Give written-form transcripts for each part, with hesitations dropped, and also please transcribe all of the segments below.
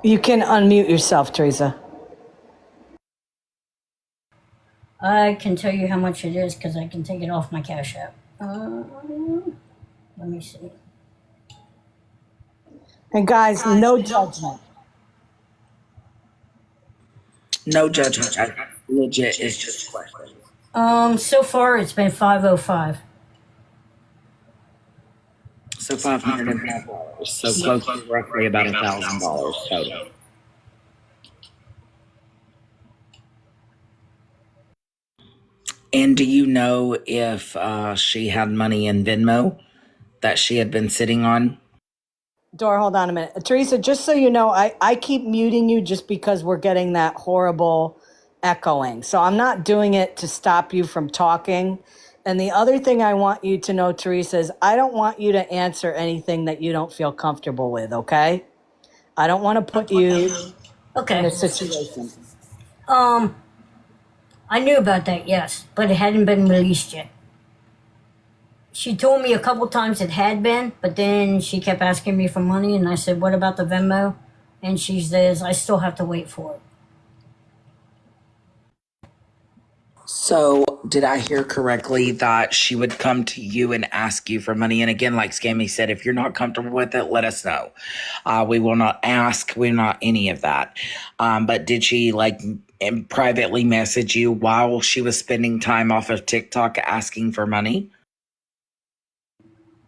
You can unmute yourself, Teresa. I can tell you how much it is because I can take it off my Cash App. Let me see. And guys, no judgment. No judgment. Legit. It's just questions. So far it's been 505. So $505. So close to roughly about $1,000 total. And do you know if she had money in Venmo that she had been sitting on? Dora, hold on a minute. Teresa, just so you know, I keep muting you just because we're getting that horrible echoing. So I'm not doing it to stop you from talking. And the other thing I want you to know, Teresa, is I don't want you to answer anything that you don't feel comfortable with, okay? I don't want to put you in Okay. a situation. I knew about that, yes, but it hadn't been released yet. She told me a couple times it had been, but then she kept asking me for money, and I said, "What about the Venmo?" And she says, "I still have to wait for it." So, did I hear correctly that she would come to you and ask you for money? And again, like Scammy said, if you're not comfortable with it, let us know. We will not ask. We're not any of that. But did she privately message you while she was spending time off of TikTok asking for money?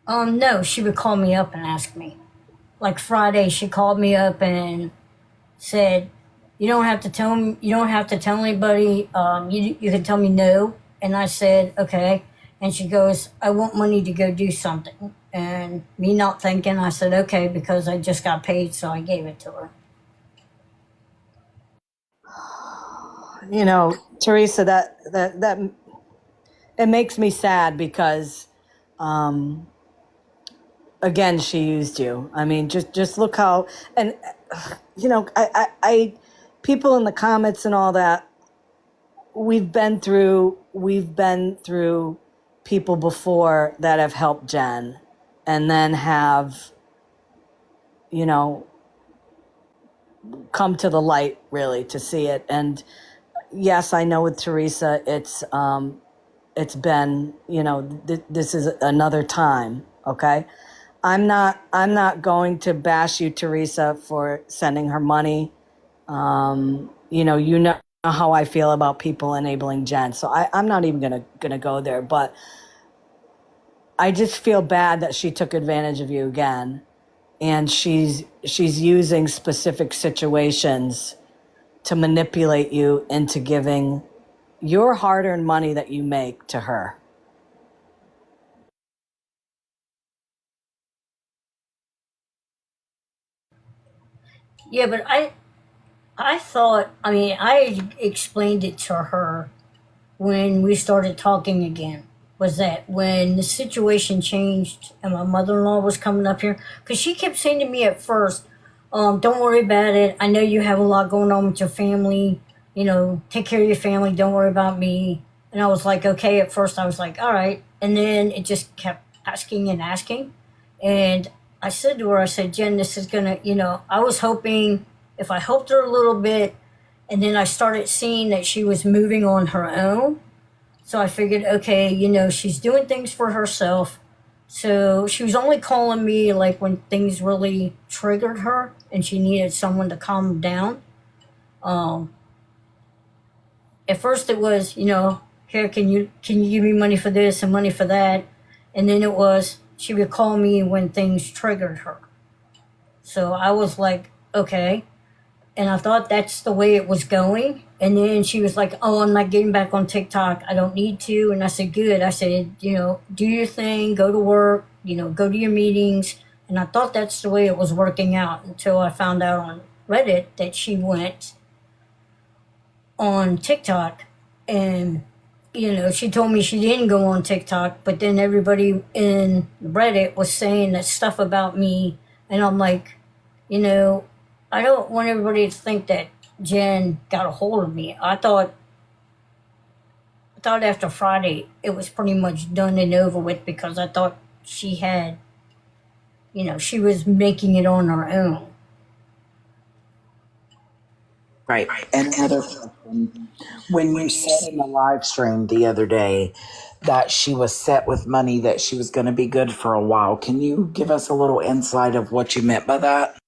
No, she would call me up and ask me. Like Friday, she called me up and said, "You don't have to tell me. You don't have to tell anybody. You can tell me no." And I said, "Okay." And she goes, "I want money to go do something." And me not thinking, I said, "Okay," because I just got paid, so I gave it to her. You know, Teresa, that it makes me sad because again, she used you. I mean, just look how, and you know, I people in the comments and all that, we've been through people before that have helped Jen and then have, you know, come to the light really to see it. And yes, I know with Teresa, it's been, you know, this is another time. Okay. I'm not going to bash you, Teresa, for sending her money. You know how I feel about people enabling Jen. So I'm not even gonna go there. But I just feel bad that she took advantage of you again. And she's using specific situations to manipulate you into giving your hard-earned money that you make to her. Yeah, but I thought, I mean, I explained it to her when we started talking again. Was that when the situation changed and my mother in law was coming up here? Because she kept saying to me at first, "Don't worry about it. I know you have a lot going on with your family. You know, take care of your family. Don't worry about me." And I was like, "Okay." At first, I was like, "All right." And then it just kept asking and asking. And I said to her, I said, "Jen, this is going to, I was hoping if I helped her a little bit, and then I started seeing that she was moving on her own. So I figured, okay, she's doing things for herself. So she was only calling me like when things really triggered her and she needed someone to calm down. Um, at first it was, here, can you give me money for this and money for that? And then it was she would call me when things triggered her. So I was like, okay. And I thought that's the way it was going. And then she was like, "Oh, I'm not getting back on TikTok. I don't need to." And I said, "Good." I said, "Do your thing, go to work, go to your meetings." And I thought that's the way it was working out until I found out on Reddit that she went on TikTok and she told me she didn't go on TikTok, but then everybody in Reddit was saying that stuff about me. And I'm like, I don't want everybody to think that Jen got a hold of me. I thought after Friday it was pretty much done and over with because I thought she had, she was making it on her own. Right. And another question. When you said in the live stream the other day that she was set with money, that she was going to be good for a while, can you give us a little insight of what you meant by that?